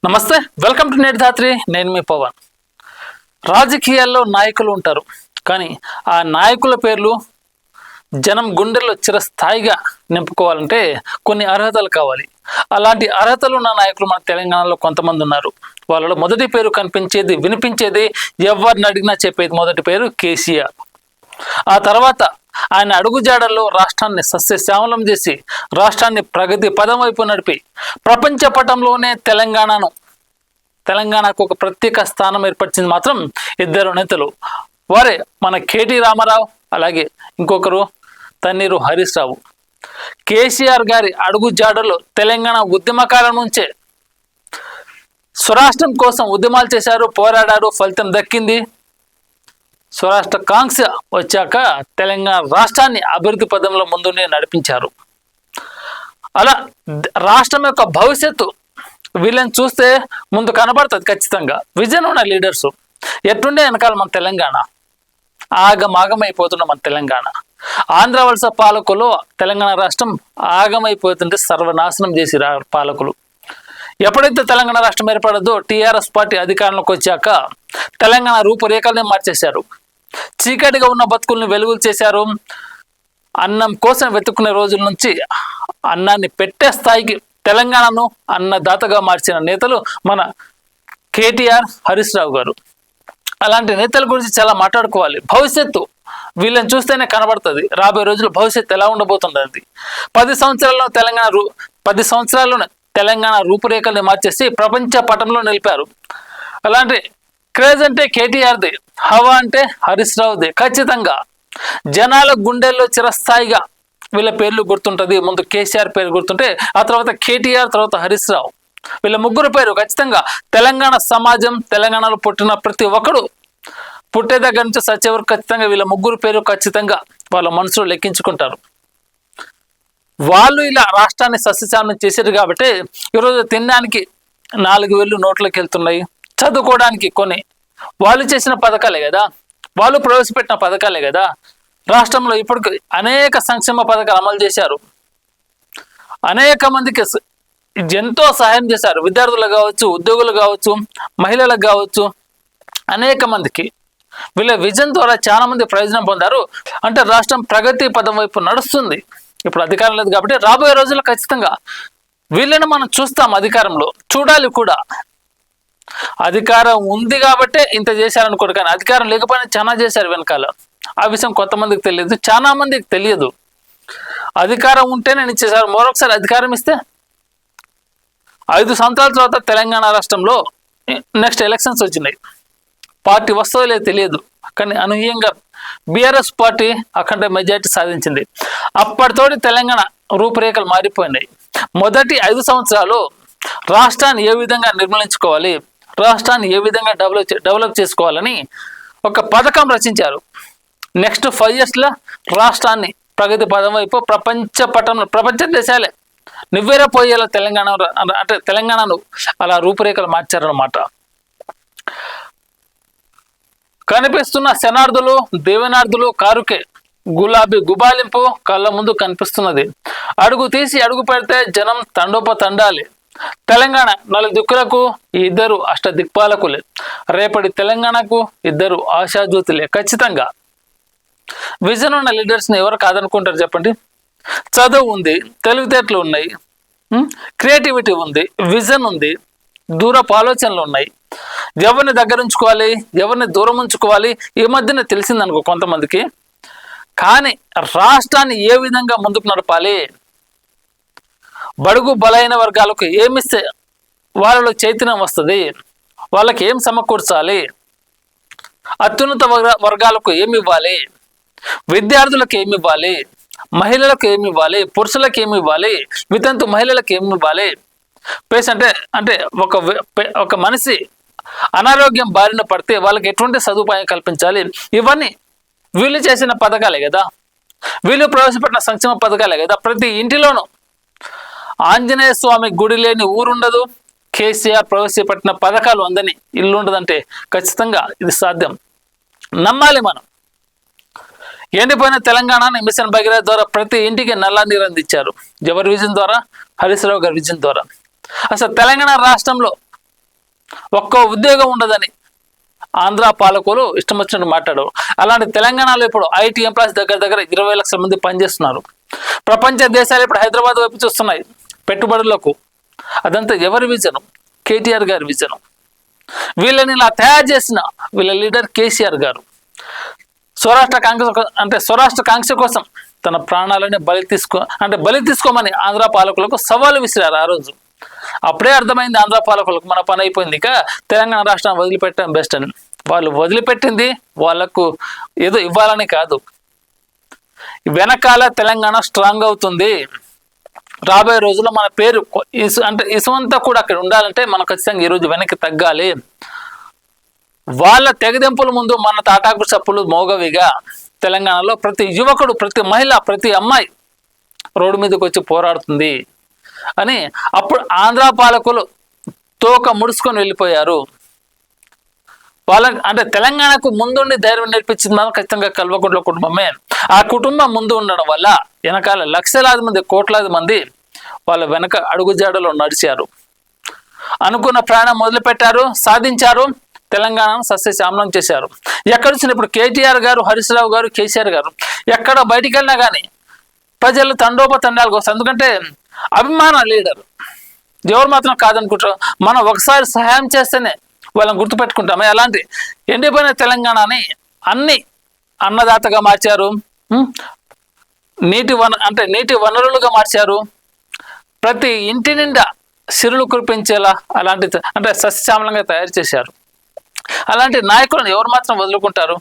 నమస్తే, welcome to Neti Dhatri. నేను మీ పవన్. రాజకీయాల్లో నాయకులు ఉంటారు, కానీ ఆ నాయకుల పేర్లు జనం గుండెల్లో చిరస్థాయిగా నింపుకోవాలంటే కొన్ని అర్హతలు కావాలి. అలాంటి అర్హతలు ఉన్న నాయకులు మన తెలంగాణలో కొంతమంది ఉన్నారు. వాళ్ళలో మొదటి పేరు కనిపించేది, వినిపించేది, ఎవరిని అడిగినా చెప్పేది మొదటి పేరు కేసీఆర్. ఆ తర్వాత ఆయన అడుగుజాడల్లో రాష్ట్రాన్ని సస్యశ్యామలం చేసి రాష్ట్రాన్ని ప్రగతి పదం వైపు నడిపి ప్రపంచ పటంలోనే తెలంగాణకు ఒక ప్రత్యేక స్థానం ఏర్పరిచింది మాత్రం ఇద్దరు నేతలు. వారే మన కేటీ రామారావు, అలాగే ఇంకొకరు తన్నీరు హరీష్ రావు. కేసీఆర్ గారి అడుగుజాడల్లో తెలంగాణ ఉద్యమకాలం నుంచే స్వరాష్ట్రం కోసం ఉద్యమాలు చేశారు, పోరాడారు, ఫలితం దక్కింది. స్వరాష్ట్ర కాంక్ష వచ్చాక తెలంగాణ రాష్ట్రాన్ని అభివృద్ధి పదంలో ముందునే నడిపించారు. అలా రాష్ట్రం యొక్క భవిష్యత్తు వీళ్ళని చూస్తే ముందు కనబడుతుంది ఖచ్చితంగా. విజన్ ఉన్న లీడర్సు ఎట్టుండే వెనకాల మన తెలంగాణ ఆగమాగమైపోతున్న మన తెలంగాణ. ఆంధ్ర వలస పాలకులు తెలంగాణ రాష్ట్రం ఆగమైపోతుంటే సర్వనాశనం చేసి పాలకులు. ఎప్పుడైతే తెలంగాణ రాష్ట్రం ఏర్పడదో టీఆర్ఎస్ పార్టీ అధికారంలోకి వచ్చాక తెలంగాణ రూపురేఖల్ని మార్చేశారు. చీకటిగా ఉన్న బతుకుల్ని వెలుగులు చేశారు. అన్నం కోసం వెతుక్కునే రోజుల నుంచి అన్నాన్ని పెట్టే స్థాయికి తెలంగాణను అన్నదాతగా మార్చిన నేతలు మన కేటీఆర్, హరీష్ రావు గారు. అలాంటి నేతల గురించి చాలా మాట్లాడుకోవాలి. భవిష్యత్తు వీళ్ళని చూస్తేనే కనబడుతుంది. రాబోయే రోజుల్లో భవిష్యత్తు ఎలా ఉండబోతుంది. 10 సంవత్సరాల్లోనే తెలంగాణ రూపురేఖల్ని మార్చేసి ప్రపంచ పటంలో నిలిపారు. అలాంటి క్రేజ్ అంటే కేటీఆర్ది, హవా అంటే హరీష్ రావుది. ఖచ్చితంగా జనాల గుండెల్లో చిరస్థాయిగా వీళ్ళ పేర్లు గుర్తుంటుంది. ముందు కేసీఆర్ పేరు గుర్తుంటే ఆ తర్వాత కేటీఆర్, తర్వాత హరీష్ రావు. వీళ్ళ ముగ్గురు పేరు ఖచ్చితంగా తెలంగాణ సమాజం, తెలంగాణలో పుట్టిన ప్రతి ఒక్కడు పుట్టే దగ్గర నుంచి సచ్చే వరకు ఖచ్చితంగా వీళ్ళ ముగ్గురు పేరు ఖచ్చితంగా వాళ్ళ మనసులో లెక్కించుకుంటారు. వాళ్ళు ఇలా రాష్ట్రాన్ని సస్యశామనం చేశారు కాబట్టి ఈరోజు తినడానికి 4,000 నోట్లోకి వెళ్తున్నాయి. చదువుకోవడానికి కొన్ని వాళ్ళు చేసిన పథకాలే కదా, వాళ్ళు ప్రవేశపెట్టిన పథకాలే కదా. రాష్ట్రంలో ఇప్పటికి అనేక సంక్షేమ పథకాలు అమలు చేశారు. అనేక మందికి ఎంతో సహాయం చేశారు. విద్యార్థులు కావచ్చు, ఉద్యోగులు కావచ్చు, మహిళలకు కావచ్చు, అనేక మందికి వీళ్ళ విజన్ ద్వారా చాలా మంది ప్రయోజనం పొందారు. అంటే రాష్ట్రం ప్రగతి పదం వైపు నడుస్తుంది. ఇప్పుడు అధికారం లేదు కాబట్టి రాబోయే రోజుల్లో ఖచ్చితంగా వీళ్ళని మనం చూస్తాం. అధికారంలో చూడాలి కూడా. అధికారం ఉంది కాబట్టే ఇంత చేశారనుకోడు, కానీ అధికారం లేకపోయినా చాలా చేశారు వెనకాల. ఆ విషయం కొంతమందికి తెలియదు, చాలా మందికి తెలియదు. అధికారం ఉంటేనే ఇచ్చేసారు. మరొకసారి అధికారం ఇస్తే 5 సంవత్సరాల తర్వాత తెలంగాణ రాష్ట్రంలో నెక్స్ట్ ఎలక్షన్స్ వచ్చినాయి. పార్టీ వస్తుందో లేదో తెలియదు, కానీ అనూహ్యంగా బీఆర్ఎస్ పార్టీ అఖండ మెజారిటీ సాధించింది. అప్పటితోటి తెలంగాణ రూపురేఖలు మారిపోయినాయి. మొదటి 5 సంవత్సరాలు రాష్ట్రాన్ని ఏ విధంగా నిర్మూలించుకోవాలి, రాష్ట్రాన్ని ఏ విధంగా డెవలప్ చేసుకోవాలని ఒక పథకం రచించారు. నెక్స్ట్ 5 yearsలో రాష్ట్రాన్ని ప్రగతి పదం వైపు ప్రపంచ దేశాలే నివ్వెరపోయేలా తెలంగాణను అలా రూపురేఖలు మార్చారనమాట. కనిపిస్తున్న శనార్థులు, దేవనార్థులు కారుకే గులాబీ గుబాలింపు కళ్ళ ముందు కనిపిస్తున్నది. అడుగు తీసి అడుగు పెడితే జనం తండోపతండాలి. తెలంగాణ 4 దిక్కులకు 2 అష్టదిక్పాలకులే. రేపటి తెలంగాణకు 2 ఆశాజ్యోతులే. ఖచ్చితంగా విజన్ ఉన్న లీడర్స్ని ఎవరు కాదనుకుంటారు చెప్పండి. చదువు ఉంది, తెలివితేటలు ఉన్నాయి, క్రియేటివిటీ ఉంది, విజన్ ఉంది, దూరపు ఆలోచనలు ఉన్నాయి. ఎవరిని దగ్గర ఉంచుకోవాలి, ఎవరిని దూరం ఉంచుకోవాలి ఈ మధ్యన తెలిసిందనుకో కొంతమందికి. కానీ రాష్ట్రాన్ని ఏ విధంగా ముందుకు నడపాలి, బడుగు బలైన వర్గాలకు ఏమిస్తే వాళ్ళలో చైతన్యం వస్తుంది, వాళ్ళకి ఏం సమకూర్చాలి, అత్యున్నత వర్గాలకు ఏమి ఇవ్వాలి, విద్యార్థులకు ఏమి ఇవ్వాలి, మహిళలకు ఏమి ఇవ్వాలి, పురుషులకు ఏమి ఇవ్వాలి, వితంతు మహిళలకు ఏమి ఇవ్వాలి, పేషెంట్ అంటే ఒక మనిషి అనారోగ్యం బారిన పడితే వాళ్ళకి ఎటువంటి సదుపాయం కల్పించాలి. ఇవన్నీ వీళ్ళు చేసిన పథకాలే కదా, వీళ్ళు ప్రవేశపెట్టిన సంక్షేమ పథకాలే కదా. ప్రతి ఇంటిలోనూ ఆంజనేయ స్వామి గుడి లేని ఊరుండదు. కేసీఆర్ ప్రవేశపెట్టిన పథకాలు అందని ఇల్లు ఉండదంటే ఖచ్చితంగా ఇది సాధ్యం. నమ్మాలి మనం. ఎండిపోయిన తెలంగాణని మిషన్ భగీరథ ద్వారా ప్రతి ఇంటికి నల్ల నీరు అందించారు. ఎవరి విజన్ ద్వారా? హరీష్ రావు గారి విజన్ ద్వారా. అసలు తెలంగాణ రాష్ట్రంలో ఒక్క ఉద్యోగం ఉండదని ఆంధ్ర పాలకులు ఇష్టం వచ్చినట్టు మాట్లాడారు. అలాంటి తెలంగాణలో ఇప్పుడు ఐటీ ఎంప్లాయీస్ దగ్గర దగ్గర 20 లక్షల మంది పనిచేస్తున్నారు. ప్రపంచ దేశాలు ఇప్పుడు హైదరాబాద్ వైపు చూస్తున్నాయి పెట్టుబడులకు. అదంతా ఎవరి విజనం? కేటీఆర్ గారి విజనం. వీళ్ళని ఇలా తయారు చేసిన వీళ్ళ లీడర్ కేసీఆర్ గారు స్వరాష్ట్ర కాంక్ష కోసం తన ప్రాణాలని బలి తీసుకోమని ఆంధ్ర పాలకులకు సవాలు విసిరారు ఆ రోజు. అప్పుడే అర్థమైంది ఆంధ్ర పాలకులకు మన పని అయిపోయింది, ఇక తెలంగాణ రాష్ట్రం వదిలిపెట్టడం బెస్ట్ అని. వాళ్ళు వదిలిపెట్టింది వాళ్ళకు ఏదో ఇవ్వాలని కాదు, వెనకాల తెలంగాణ స్ట్రాంగ్ అవుతుంది. రాబోయే రోజుల్లో మన పేరు ఇసుమంతా కూడా అక్కడ ఉండాలంటే మనం ఖచ్చితంగా ఈరోజు వెనక్కి తగ్గాలి. వాళ్ళ తెగదెంపుల ముందు మన తాటాకు చప్పులు మోగవిగా తెలంగాణలో ప్రతి యువకుడు, ప్రతి మహిళ, ప్రతి అమ్మాయి రోడ్డు మీదకి వచ్చి పోరాడుతుంది అని అప్పుడు ఆంధ్ర పాలకులు తోక ముడుచుకొని వెళ్ళిపోయారు. తెలంగాణకు ముందుండి ధైర్యం నేర్పించింది మాత్రం ఖచ్చితంగా కల్వకుంట్ల కుటుంబమే. ఆ కుటుంబం ముందు ఉండడం వల్ల వెనకాల లక్షలాది మంది, కోట్లాది మంది వాళ్ళ వెనక అడుగుజాడలో నడిచారు. అనుకున్న ప్రయాణం మొదలుపెట్టారు, సాధించారు, తెలంగాణను సస్యశ్యామలం చేశారు. ఎక్కడ వచ్చిన ఇప్పుడు కేటీఆర్ గారు, హరీష్ రావు గారు, కేసీఆర్ గారు ఎక్కడ బయటికి వెళ్ళినా కానీ ప్రజలు తండోపతండాలకు వస్తారు. ఎందుకంటే అభిమాన లీడర్ ఎవరు మాత్రం కాదనుకుంటారు. మనం ఒకసారి సహాయం చేస్తేనే వాళ్ళని గుర్తుపెట్టుకుంటాం. అలాంటి ఎండిపోయిన తెలంగాణని అన్ని అన్నదాతగా మార్చారు, నీటి వనరులుగా మార్చారు, ప్రతి ఇంటి నిండా సిరులు కురిపించేలా అలాంటి సస్యశ్యామలంగా తయారు చేశారు. అలాంటి నాయకులను ఎవరు మాత్రం వదులుకుంటారు?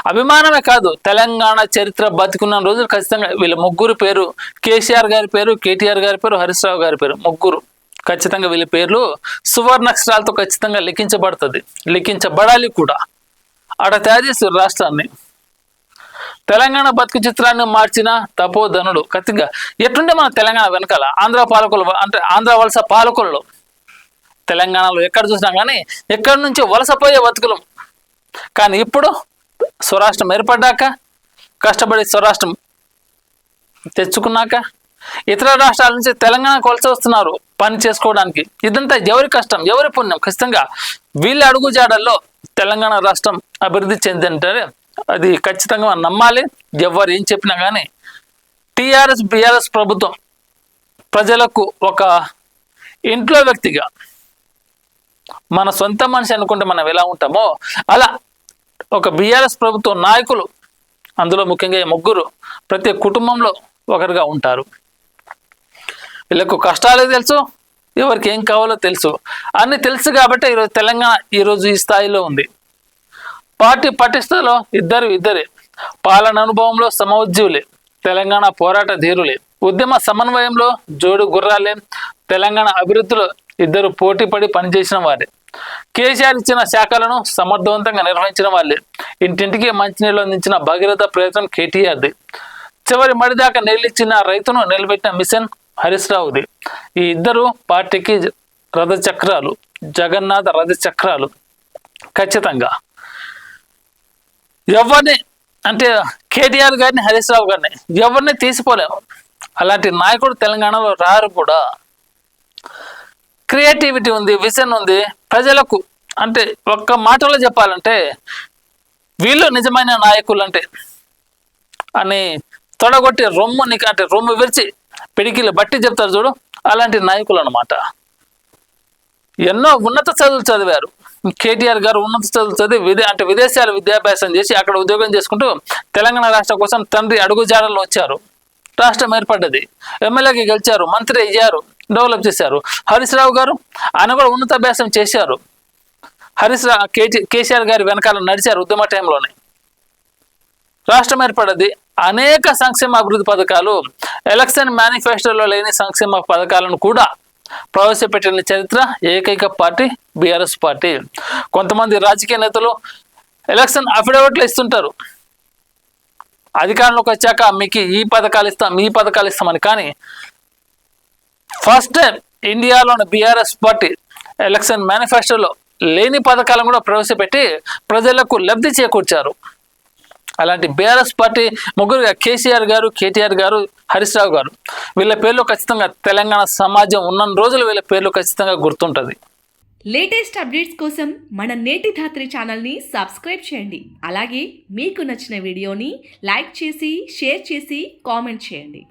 అభిమానమే కాదు, తెలంగాణ చరిత్ర బతికున్న రోజులు ఖచ్చితంగా వీళ్ళ ముగ్గురు పేరు, కేసీఆర్ గారి పేరు, కేటీఆర్ గారి పేరు, హరీష్ రావు గారి పేరు, ముగ్గురు ఖచ్చితంగా వీళ్ళ పేర్లు సువర్ణాక్షరాలతో ఖచ్చితంగా లిఖించబడాలి కూడా. అక్కడ తయారు చేస్తారు రాష్ట్రాన్ని. తెలంగాణ బతుకు చిత్రాన్ని మార్చిన తపోధనుడు ఖచ్చితంగా ఎట్టుండే మన తెలంగాణ వెనకాల ఆంధ్ర పాలకులు, ఆంధ్ర వలస పాలకులలో తెలంగాణలో ఎక్కడ చూసినా కానీ ఎక్కడి నుంచి వలసపోయే బతుకులం. కానీ ఇప్పుడు స్వరాష్ట్రం ఏర్పడ్డాక, కష్టపడి స్వరాష్ట్రం తెచ్చుకున్నాక ఇతర రాష్ట్రాల నుంచి తెలంగాణకు వలస వస్తున్నారు పని చేసుకోవడానికి. ఇదంతా ఎవరి కష్టం, ఎవరి పుణ్యం? ఖచ్చితంగా వీళ్ళ అడుగుజాడల్లో తెలంగాణ రాష్ట్రం అభివృద్ధి చెందింటే అది ఖచ్చితంగా మనం నమ్మాలి. ఎవరు ఏం చెప్పినా కానీ బీఆర్ఎస్ ప్రభుత్వం ప్రజలకు ఒక ఇంట్లో వ్యక్తిగా, మన సొంత మనిషి అనుకుంటే మనం ఎలా ఉంటామో అలా ఒక బీఆర్ఎస్ ప్రభుత్వం నాయకులు, అందులో ముఖ్యంగా ముగ్గురు ప్రతి కుటుంబంలో ఒకరిగా ఉంటారు. వీళ్ళకు కష్టాలే తెలుసు, ఎవరికి ఏం కావాలో తెలుసు, అన్ని తెలుసు కాబట్టి ఈరోజు తెలంగాణ ఈరోజు ఈ స్థాయిలో ఉంది. పార్టీ పటిష్టలో ఇద్దరే, పాలన అనుభవంలో సమోజ్జీవులే, తెలంగాణ పోరాట ధీరులే, ఉద్యమ సమన్వయంలో జోడు గుర్రాలే, తెలంగాణ అభివృద్ధిలో ఇద్దరు పోటీపడి పనిచేసిన వారే, కేసీఆర్ ఇచ్చిన శాఖలను సమర్థవంతంగా నిర్వహించిన వాళ్ళే, ఇంటింటికి మంచినీళ్ళు అందించిన భగీరథ ప్రయత్నం కేటీఆర్ది, చివరి మడిదాకా నీళ్ళిచ్చిన రైతును నిలబెట్టిన మిషన్ హరీష్ రావుది. ఈ ఇద్దరు పార్టీకి రథచక్రాలు, జగన్నాథ రథచక్రాలు. ఖచ్చితంగా ఎవరిని కేటీఆర్ గారిని, హరీష్ రావు గారిని ఎవరిని తీసిపోలేము. అలాంటి నాయకుడు తెలంగాణలో రారు కూడా. క్రియేటివిటీ ఉంది, విజన్ ఉంది. ప్రజలకు ఒక్క మాటలో చెప్పాలంటే వీళ్ళు నిజమైన నాయకులు అని తొడగొట్టి రొమ్ము విరిచి పిడికిలు బట్టి చెప్తారు చూడు, అలాంటి నాయకులు అన్నమాట. ఎన్నో ఉన్నత చదువులు చదివారు. కేటీఆర్ గారు ఉన్నత చదువులు చదివి విదేశాలు విద్యాభ్యాసం చేసి అక్కడ ఉద్యోగం చేసుకుంటూ తెలంగాణ రాష్ట్రం కోసం తండ్రి అడుగుజాడల్లో వచ్చారు. రాష్ట్రం ఏర్పడ్డది, ఎమ్మెల్యేకి గెలిచారు, మంత్రి అయ్యారు, డెవలప్ చేశారు. హరీష్ రావు గారు ఆయన కూడా ఉన్నతాభ్యాసం చేశారు. కేసీఆర్ గారి వెనకాల నడిచారు ఉద్యమ టైంలోనే. రాష్ట్రం ఏర్పడ్డది, అనేక సంక్షేమ అభివృద్ధి పథకాలు, ఎలక్షన్ మేనిఫెస్టోలో లేని సంక్షేమ పథకాలను కూడా ప్రవేశపెట్టిన చరిత్ర ఏకైక పార్టీ బీఆర్ఎస్ పార్టీ. కొంతమంది రాజకీయ నేతలు ఎలక్షన్ అఫిడవిట్లు ఇస్తుంటారు, అధికారంలోకి వచ్చాక మీకు ఈ పథకాలు ఇస్తామని. కానీ ఫస్ట్ టైం ఇండియాలోని బీఆర్ఎస్ పార్టీ ఎలక్షన్ మేనిఫెస్టోలో లేని పథకాలను కూడా ప్రవేశపెట్టి ప్రజలకు లబ్ధి చేకూర్చారు. అలాంటి బీఆర్ఎస్ పార్టీ ముగ్గురుగా కేసీఆర్ గారు, కేటీఆర్ గారు, హరీష్ రావు గారు, వీళ్ళ పేర్లు ఖచ్చితంగా తెలంగాణ సమాజం ఉన్న రోజులు వీళ్ళ పేర్లు ఖచ్చితంగా గుర్తుంటుంది. లేటెస్ట్ అప్డేట్స్ కోసం మన నేటి ధాత్రి ఛానల్ని సబ్స్క్రైబ్ చేయండి. అలాగే మీకు నచ్చిన వీడియోని లైక్ చేసి షేర్ చేసి కామెంట్ చేయండి.